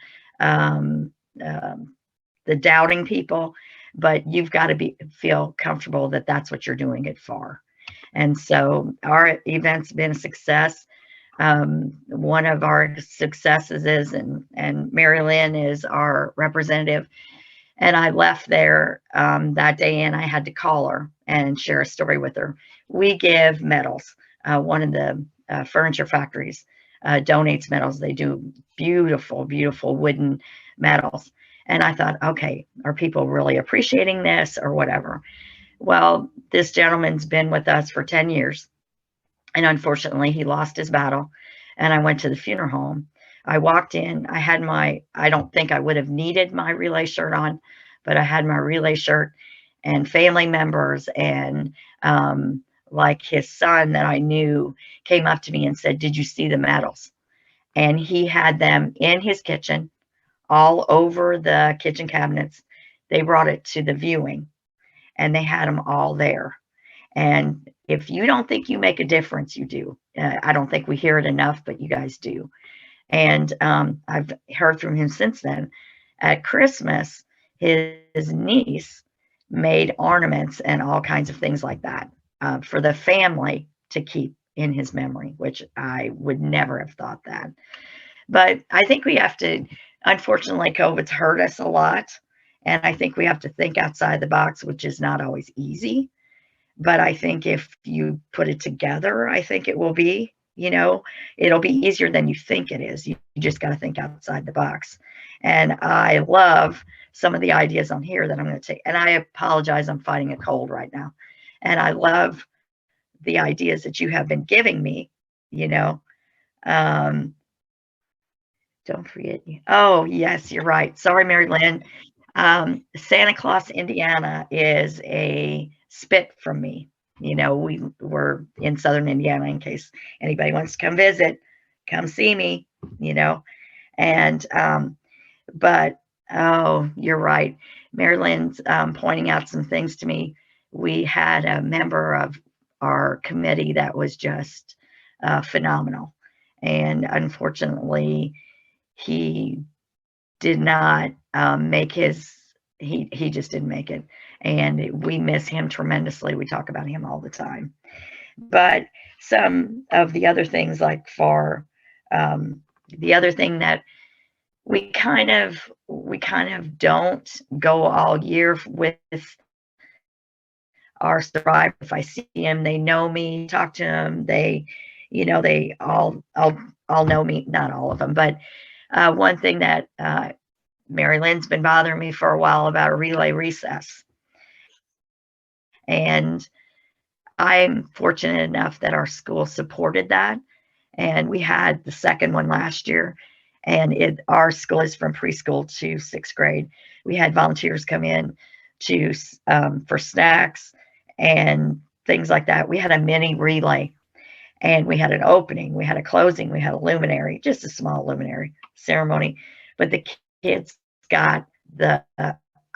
doubting people, but you've got to feel comfortable that that's what you're doing it for. And so our event's been a success. One of our successes is, and Mary Lynn is our representative. And I left there that day and I had to call her and share a story with her. We give medals. One of the furniture factories donates medals. They do beautiful, beautiful wooden medals. And I thought, okay, are people really appreciating this or whatever? Well, this gentleman's been with us for 10 years. And unfortunately, he lost his battle. And I went to the funeral home. I walked in, I had I don't think I would have needed my relay shirt on, but I had my relay shirt, and family members and like his son that I knew came up to me and said, did you see the medals? And he had them in his kitchen all over the kitchen cabinets. They brought it to the viewing, and they had them all there. And if you don't think you make a difference, you do. I don't think we hear it enough, but you guys do. And I've heard from him since then. At Christmas, his niece made ornaments and all kinds of things like that for the family to keep in his memory, which I would never have thought that. But I think we have to, unfortunately, COVID's hurt us a lot. And I think we have to think outside the box, which is not always easy. But I think if you put it together, I think it will be, it'll be easier than you think it is. You just got to think outside the box. And I love some of the ideas on here that I'm going to take. And I apologize, I'm fighting a cold right now. And I love the ideas that you have been giving me, don't forget. Oh, yes, you're right. Sorry, Mary Lynn. Santa Claus, Indiana is a spit from me. We're in Southern Indiana, in case anybody wants to come visit, come see me, and, but, oh, you're right. Mary Lynn's pointing out some things to me. We had a member of our committee that was just phenomenal. And unfortunately, he did not make he just didn't make it. And we miss him tremendously. We talk about him all the time. But some of the other things, like for the other thing that we kind of don't go all year with our survivors. If I see him, they know me, talk to them, they all know me, not all of them, but one thing that Mary Lynn's been bothering me for a while about a relay recess. And I'm fortunate enough that our school supported that. And we had the second one last year. And our school is from preschool to 6th grade. We had volunteers come in for snacks and things like that. We had a mini relay, and we had an opening, we had a closing, we had a luminary, just a small luminary ceremony. But the kids got the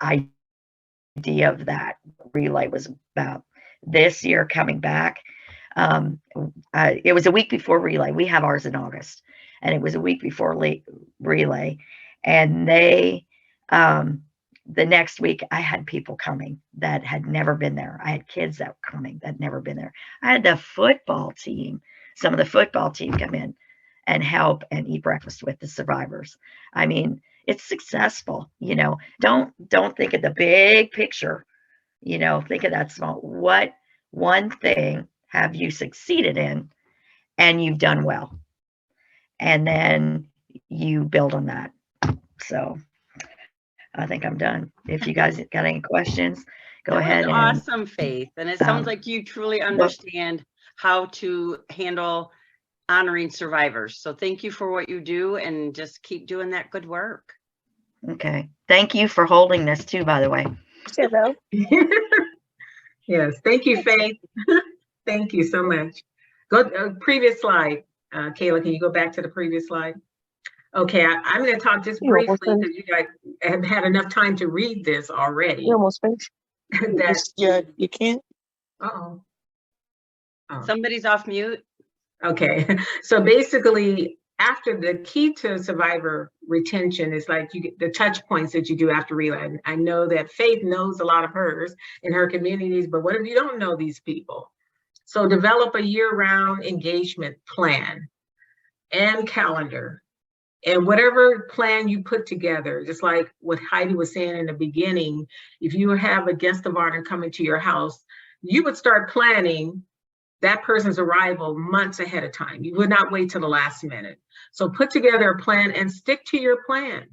idea of that relay was about. This year coming back, it was a week before relay. We have ours in August, and it was a week before relay. And they, the next week, I had people coming that had never been there. I had kids that were coming that had never been there. I had the football team, some of the football team come in and help and eat breakfast with the survivors. I mean, it's successful, don't think of the big picture, think of that small. What one thing have you succeeded in and you've done well? And then you build on that. So I think I'm done. If you guys got any questions, go ahead. And awesome, Faith. And it sounds like you truly understand how to handle honoring survivors. So thank you for what you do, and just keep doing that good work. Okay. Thank you for holding this too, by the way. Yes. Thank you, Faith. Thank you so much. Go previous slide. Kayla, can you go back to the previous slide? Okay, I'm going to talk just briefly because you guys have had enough time to read this already. You're almost finished. Yeah, you can't. Uh-oh. Oh. Somebody's off mute. Okay, so basically, after the key to survivor retention is like you get the touch points that you do after relay. I know that Faith knows a lot of hers in her communities, but what if you don't know these people? So develop a year-round engagement plan and calendar. And whatever plan you put together, just like what Heidi was saying in the beginning, if you have a guest of honor coming to your house, you would start planning that person's arrival months ahead of time. You would not wait till the last minute. So put together a plan and stick to your plan.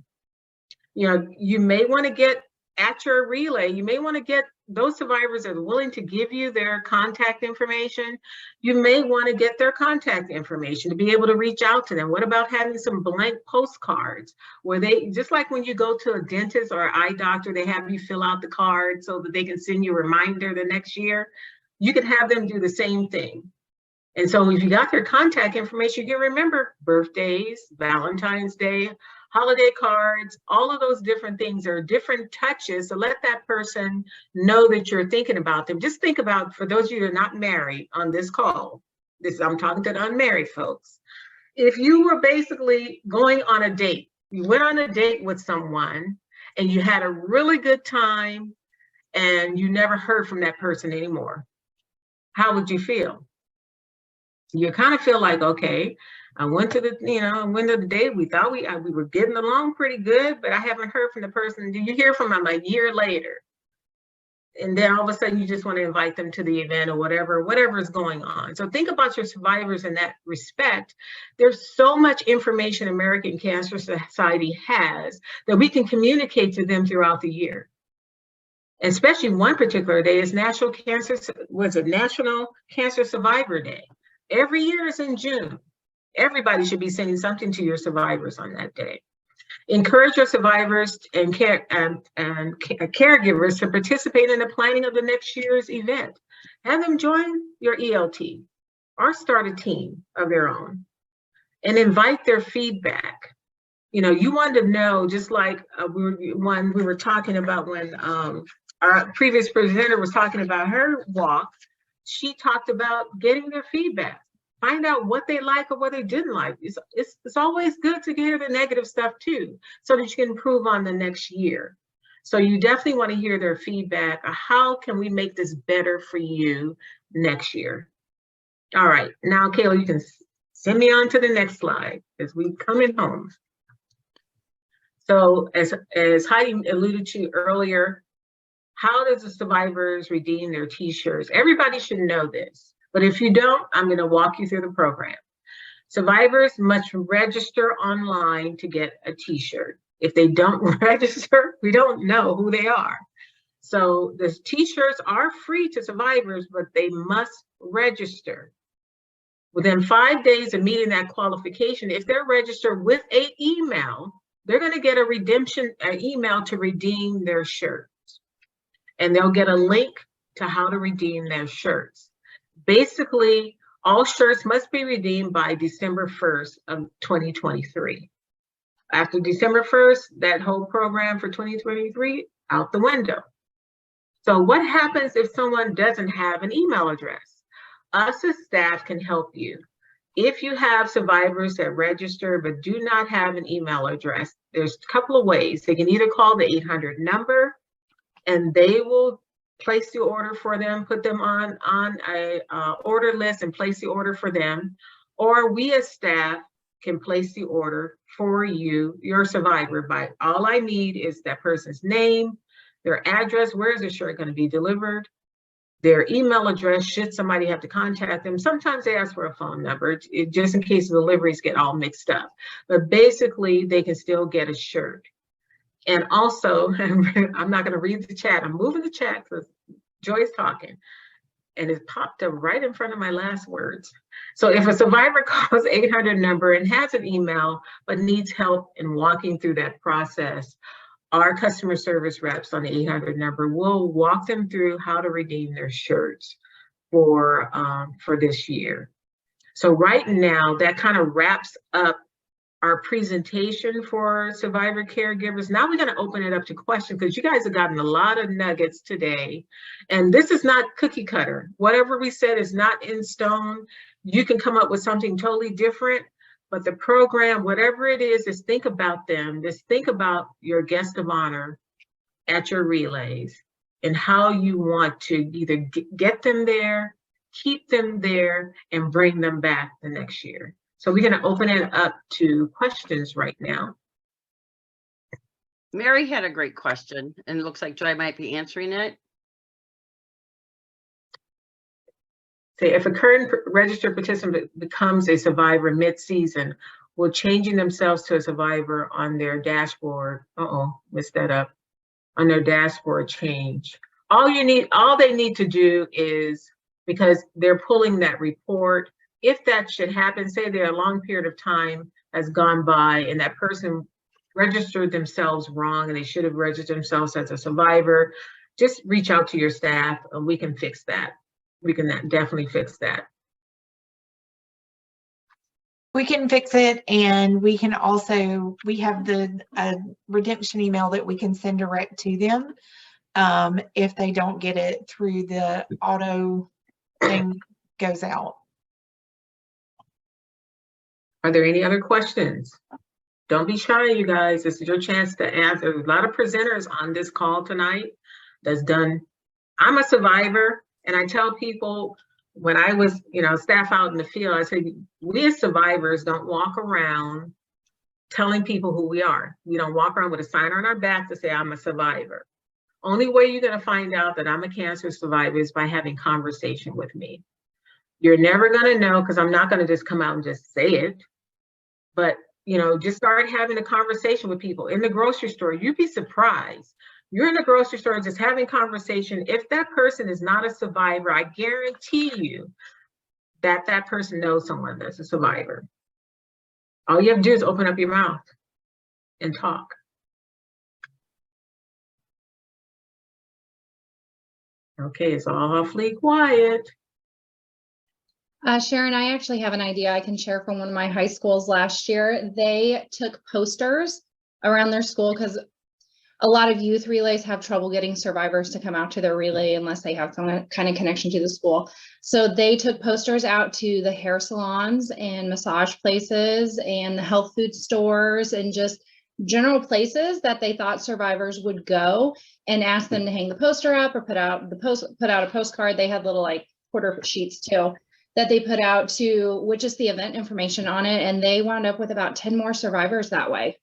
You may want to get at your relay, you may want to get those survivors that are willing to give you their contact information. You may want to get their contact information to be able to reach out to them. What about having some blank postcards where they, just like when you go to a dentist or eye doctor, they have you fill out the card so that they can send you a reminder the next year. You could have them do the same thing. And so if you got their contact information, you can remember birthdays, Valentine's Day, holiday cards, all of those different things are different touches to let that person know that you're thinking about them. Just think about, for those of you that are not married on this call, I'm talking to the unmarried folks. If you were basically going on a date, you went on a date with someone and you had a really good time and you never heard from that person anymore, how would you feel? You kind of feel like, okay, I went to the date. We thought we were getting along pretty good, but I haven't heard from the person. Do you hear from them a year later? And then all of a sudden you just want to invite them to the event or whatever is going on. So think about your survivors in that respect. There's so much information American Cancer Society has that we can communicate to them throughout the year. Especially one particular day is National Cancer Survivor Day. Every year is in June. Everybody should be sending something to your survivors on that day. Encourage your survivors and caregivers to participate in the planning of the next year's event. Have them join your ELT or start a team of their own and invite their feedback. You want to know, just like when we were talking about when our previous presenter was talking about her walk, she talked about getting their feedback. Find out what they like or what they didn't like. It's always good to hear the negative stuff too, so that you can improve on the next year. So you definitely want to hear their feedback. How can we make this better for you next year? All right, now Kayla, you can send me on to the next slide as we coming home. So as Heidi alluded to earlier, how does the survivors redeem their t-shirts? Everybody should know this. But if you don't, I'm going to walk you through the program. Survivors must register online to get a t-shirt. If they don't register, we don't know who they are. So the t-shirts are free to survivors, but they must register. Within 5 days of meeting that qualification, if they're registered with an email, they're going to get an email to redeem their shirts. And they'll get a link to how to redeem their shirts. Basically, all shirts must be redeemed by December 1st of 2023. After December 1st, that whole program for 2023, out the window. So what happens if someone doesn't have an email address? Us as staff can help you. If you have survivors that register but do not have an email address, there's a couple of ways. They can either call the 800 number and they will place the order for them, put them on a order list and place the order for them. Or we as staff can place the order for you, your survivor, by all I need is that person's name, their address, where is the shirt going to be delivered, their email address, should somebody have to contact them. Sometimes they ask for a phone number, just in case the deliveries get all mixed up. But basically, they can still get a shirt. And also, I'm not going to read the chat. I'm moving the chat because Joy's talking. And it popped up right in front of my last words. So if a survivor calls 800 number and has an email, but needs help in walking through that process, our customer service reps on the 800 number will walk them through how to redeem their shirts for this year. So right now, that kind of wraps up our presentation for survivor caregivers. Now we're going to open it up to questions because you guys have gotten a lot of nuggets today. And this is not cookie cutter. Whatever we said is not in stone. You can come up with something totally different, but the program, whatever it is, just think about them. Just think about your guest of honor at your relays and how you want to either get them there, keep them there, and bring them back the next year. So we're going to open it up to questions right now. Mary had a great question, and it looks like Joy might be answering it. Say, if a current registered participant becomes a survivor mid-season, will changing themselves to a survivor on their dashboard, messed that up, on their dashboard change? All they need to do is, because they're pulling that report, if that should happen, say there a long period of time has gone by and that person registered themselves wrong and they should have registered themselves as a survivor, just reach out to your staff and we can fix that. We can definitely fix that. we can fix it, and we can also, we have the redemption email that we can send direct to them if they don't get it through the auto thing goes out. Are there any other questions? Don't be shy, you guys. This is your chance to ask. There's a lot of presenters on this call tonight that's done. I'm a survivor, and I tell people when I was, staff out in the field, I said, we as survivors don't walk around telling people who we are. We don't walk around with a sign on our back to say, I'm a survivor. Only way you're going to find out that I'm a cancer survivor is by having conversation with me. You're never going to know, because I'm not going to just come out and just say it. But, just start having a conversation with people. In the grocery store, you'd be surprised. You're in the grocery store just having conversation. If that person is not a survivor, I guarantee you that that person knows someone that's a survivor. All you have to do is open up your mouth and talk. Okay, it's awfully quiet. Sharon, I actually have an idea I can share from one of my high schools last year. They took posters around their school because a lot of youth relays have trouble getting survivors to come out to their relay unless they have some kind of connection to the school. So they took posters out to the hair salons and massage places and the health food stores and just general places that they thought survivors would go, and asked them to hang the poster up or put out a postcard. They had little like quarter sheets too that they put out to, which is the event information on it. And they wound up with about 10 more survivors that way,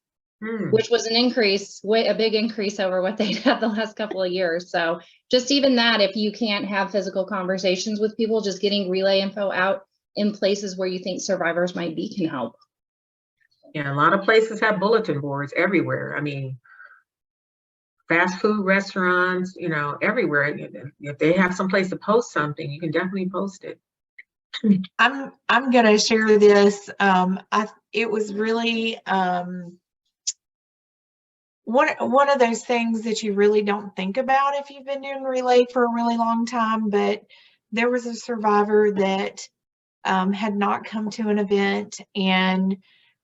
which was an increase, a big increase over what they'd had the last couple of years. So just even that, if you can't have physical conversations with people, just getting relay info out in places where you think survivors might be can help. Yeah, a lot of places have bulletin boards everywhere. I mean, fast food restaurants, everywhere. If they have some place to post something, you can definitely post it. I'm gonna share this. It was really one of those things that you really don't think about if you've been doing relay for a really long time. But there was a survivor that had not come to an event, and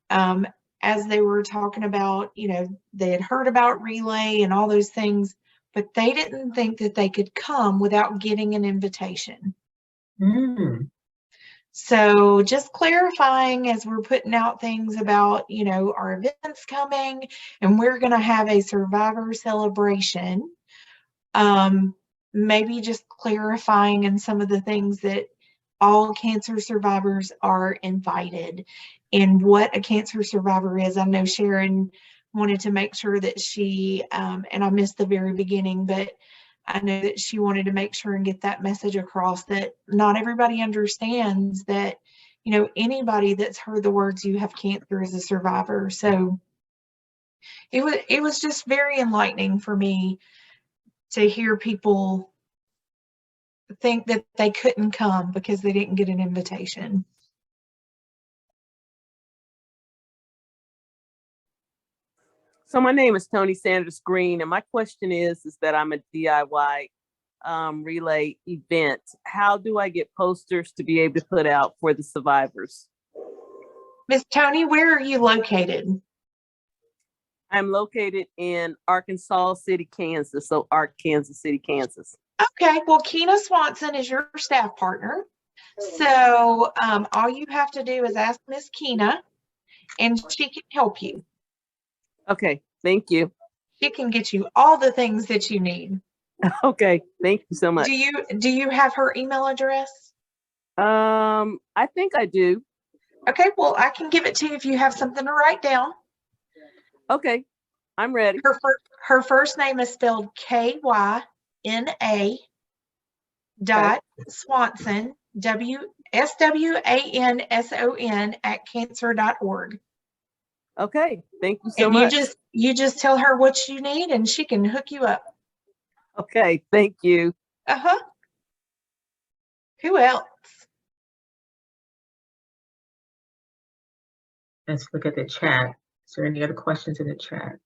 as they were talking about, they had heard about relay and all those things, but they didn't think that they could come without getting an invitation. So just clarifying as we're putting out things about, our events coming, and we're going to have a survivor celebration. Maybe just clarifying in some of the things that all cancer survivors are invited and what a cancer survivor is. I know Sharon wanted to make sure that she, and I missed the very beginning, but I know that she wanted to make sure and get that message across, that not everybody understands that, anybody that's heard the words "you have cancer" is a survivor. So it was just very enlightening for me to hear people think that they couldn't come because they didn't get an invitation. So my name is Tony Sanders Green, and my question is that I'm a DIY relay event. How do I get posters to be able to put out for the survivors? Miss Tony, where are you located? I'm located in Arkansas City, Kansas. So Kansas City, Kansas. Okay, well, Keena Swanson is your staff partner. So all you have to do is ask Miss Keena, and she can help you. Okay, thank you. She can get you all the things that you need. Okay, thank you so much. Do you have her email address? I think I do. Okay, well, I can give it to you if you have something to write down. Okay, I'm ready. Her first name is spelled Kyna dot Swanson, SWANSON @cancer.org. Okay, thank you so much. You just tell her what you need and she can hook you up. Okay, thank you. Who else? Let's look at the chat. Is there any other questions in the chat?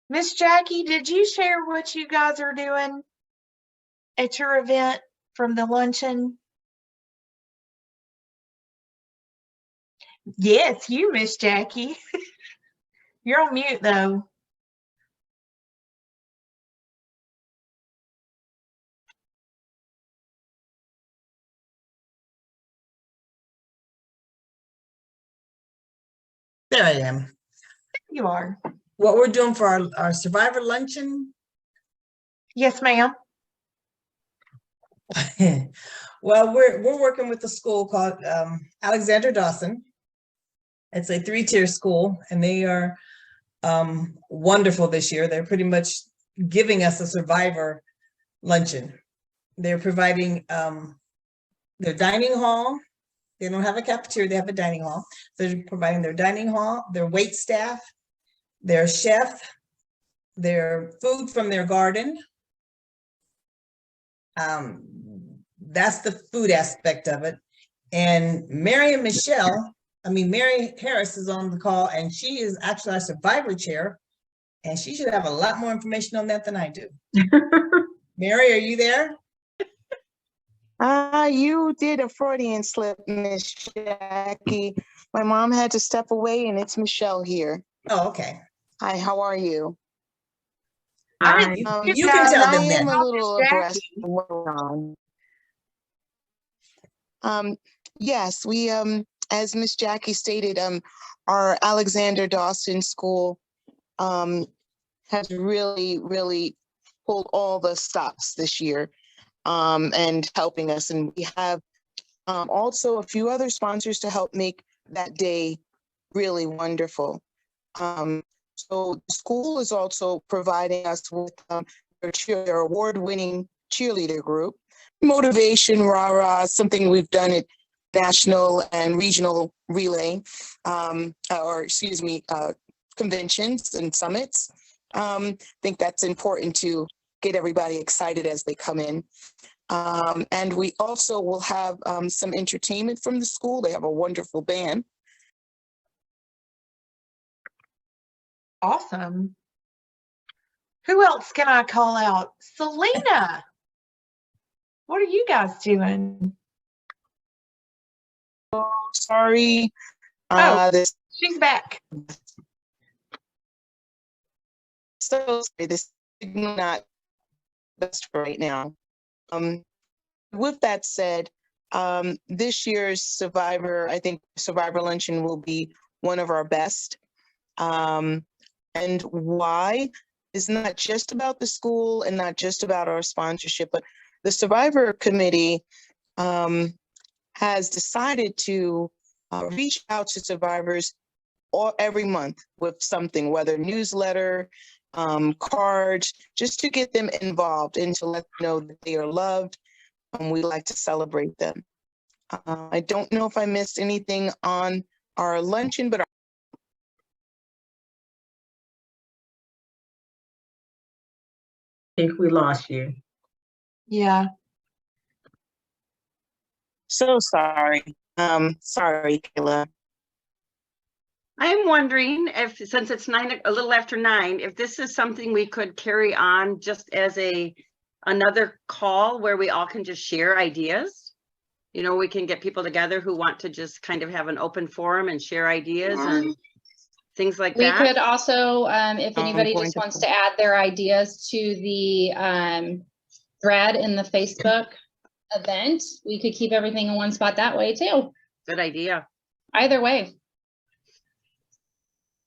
Miss Jackie, did you share what you guys are doing at your event from the luncheon? Yes, you, Miss Jackie. You're on mute though. There I am. You are. What we're doing for our survivor luncheon. Yes, ma'am. Well, we're working with a school called Alexander Dawson. It's a 3-tier school, and they are wonderful this year. They're pretty much giving us a survivor luncheon. They're providing their dining hall. They don't have a cafeteria, they have a dining hall. They're providing their dining hall, their wait staff, their chef, their food from their garden. That's the food aspect of it. And Mary Harris is on the call, and she is actually our survivor chair, and she should have a lot more information on that than I do. Mary, are you there? You did a Freudian slip, Miss Jackie. My mom had to step away, and it's Michelle here. Oh, okay. Hi, how are you? Hi. You can tell them I am that. a little abreast of what's going on. Yes, we as Miss Jackie stated, our Alexander Dawson School has really pulled all the stops this year and helping us. And we have also a few other sponsors to help make that day really wonderful. So the school is also providing us with their award-winning cheerleader group, Motivation Rah-Rah, something we've done at national and regional relay, conventions and summits. I think that's important to get everybody excited as they come in. And we also will have some entertainment from the school. They have a wonderful band. Awesome. Who else can I call out? Selena. What are you guys doing? Oh, sorry. She's back. So sorry, this is not best for right now. With that said, this year's Survivor Luncheon will be one of our best. And why is not just about the school and not just about our sponsorship, but the Survivor Committee has decided to reach out to survivors every month with something, whether newsletter, cards, just to get them involved and to let them know that they are loved, and we like to celebrate them. I don't know if I missed anything on our luncheon, but I think we lost you. Yeah. so sorry. Sorry, Kayla. I'm wondering if, since it's a little after 9, if this is something we could carry on just as another call where we all can just share ideas. You know, we can get people together who want to just kind of have an open forum and share ideas and things like We that. could also, if anybody just wants to add their ideas to the thread in the Facebook event, we could keep everything in one spot that way too. Good idea. Either way.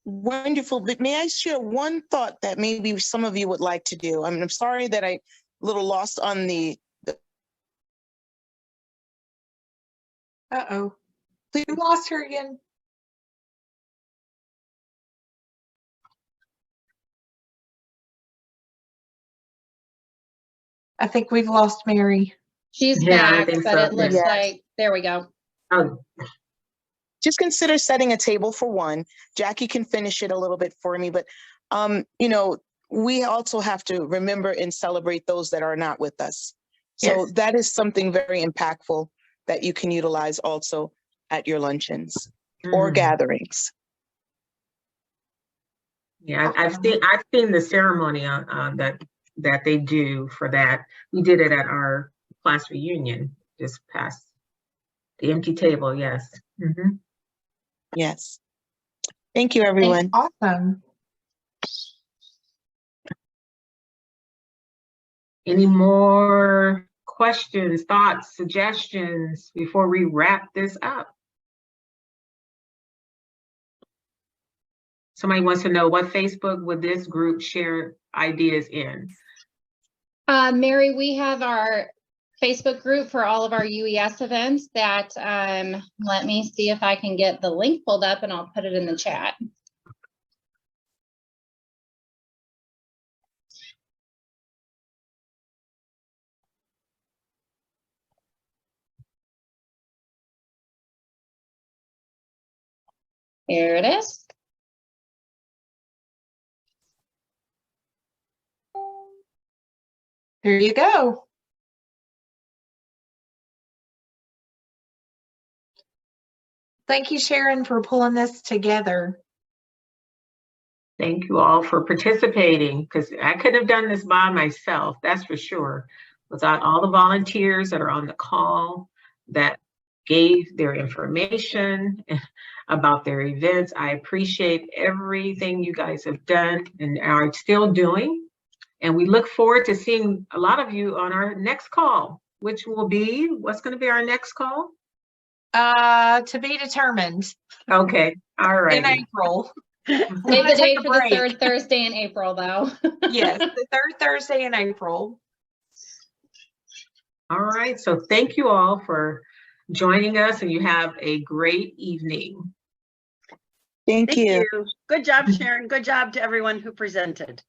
Wonderful, but may I share one thought that maybe some of you would like to do? I'm sorry that I'm a little lost on the Uh-oh. We lost her again. I think we've lost Mary. She's Yeah, I back, think but so, it looks yes. like, there we go. Oh, Just consider setting a table for one. Jackie can finish it a little bit for me, but you know, we also have to remember and celebrate those that are not with us. So yes. that is something very impactful that you can utilize also at your luncheons or gatherings. Yeah, I've seen the ceremony on that that they do for that. We did it at our class reunion this past, the empty table, yes. Mhm. Yes. Thank you, everyone. Awesome. Any more questions, thoughts, suggestions before we wrap this up? Somebody wants to know, what Facebook would this group share ideas in? Mary, we have our Facebook group for all of our UES events that, let me see if I can get the link pulled up and I'll put it in the chat. Here it is. There you go. Thank you, Sharon, for pulling this together. Thank you all for participating, because I couldn't have done this by myself, that's for sure. Without all the volunteers that are on the call that gave their information about their events. I appreciate everything you guys have done and are still doing. And we look forward to seeing a lot of you on our next call, which will be, what's going to be our next call? To be determined. Okay, all right. In April. Save the date for the third Thursday in April, though. Yes, the third Thursday in April. All right, so thank you all for joining us, and you have a great evening. Thank you. Good job, Sharon. Good job to everyone who presented.